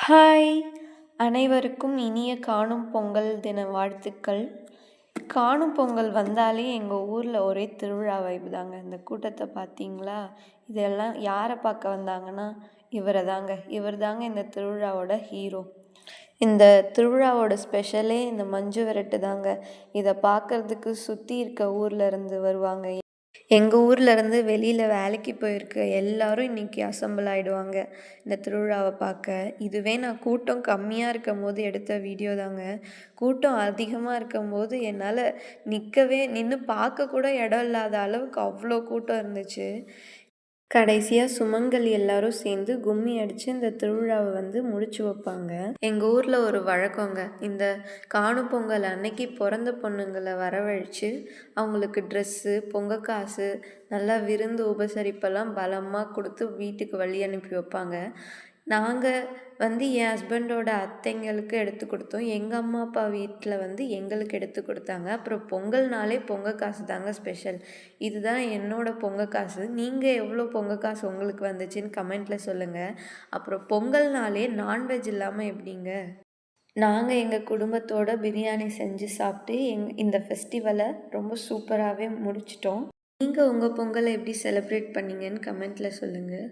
Hi! அனைவருக்கும் இனிய காணும் பொங்கல் தின வாழ்த்துக்கள். காணும் பொங்கல் வந்தாலே எங்கள் ஊரில் ஒரே திருவிழா வைப் தாங்க. இந்த கூட்டத்தை பார்த்தீங்களா? இதெல்லாம் யாரை பார்க்க வந்தாங்கன்னா, இவர் தாங்க இந்த திருவிழாவோட ஹீரோ. இந்த திருவிழாவோட ஸ்பெஷலே இந்த மஞ்சு விரட்டு தாங்க. இதை பார்க்கறதுக்கு சுற்றி இருக்க ஊரில் இருந்து வருவாங்க. எங்கள் ஊர்லேருந்து வெளியில் வேலைக்கு போயிருக்க எல்லாரும் இன்றைக்கி அசம்பிள் ஆகிடுவாங்க இந்த திருவிழாவை பார்க்க. இதுவே நான் கூட்டம் கம்மியாக இருக்கும் போது எடுத்த வீடியோ தாங்க. கூட்டம் அதிகமாக இருக்கும்போது என்னால் நின்று பார்க்க கூட இடம் இல்லாத அளவுக்கு அவ்வளோ கூட்டம் இருந்துச்சு. கடைசியாக சுமங்கல் எல்லாரும் சேர்ந்து கும்மி அடித்து இந்த திருவிழாவை முடிச்சு வைப்பாங்க. எங்கள் ஊரில் ஒரு வழக்கங்க, இந்த காணும் பொங்கல் அன்னைக்கு பிறந்த பொண்ணுங்களை வரவழைச்சு அவங்களுக்கு ட்ரெஸ்ஸு, பொங்கல் காசு, நல்லா விருந்து உபசரிப்பெல்லாம் பலமாக கொடுத்து வீட்டுக்கு வழி அனுப்பி வைப்பாங்க. நாங்கள் என் ஹஸ்பண்டோட அத்தைங்களுக்கு எடுத்து கொடுத்தோம். எங்கள் அம்மா அப்பா வீட்டில் எங்களுக்கு எடுத்து கொடுத்தாங்க. அப்புறம் பொங்கல்னாலே பொங்கல் காசு தாங்க ஸ்பெஷல். இதுதான் என்னோடய பொங்கல் காசு. நீங்கள் எவ்வளோ பொங்கல் காசு உங்களுக்கு வந்துச்சுன்னு கமெண்ட்டில் சொல்லுங்கள். அப்புறம் பொங்கல்னாலே நான்வெஜ் இல்லாமல் எப்படிங்க? நாங்கள் எங்கள் குடும்பத்தோட பிரியாணி செஞ்சு சாப்பிட்டு இந்த ஃபெஸ்டிவலை ரொம்ப சூப்பராகவே முடிச்சிட்டோம். நீங்கள் உங்கள் பொங்கலை எப்படி செலிப்ரேட் பண்ணீங்கன்னு கமெண்ட்டில் சொல்லுங்கள்.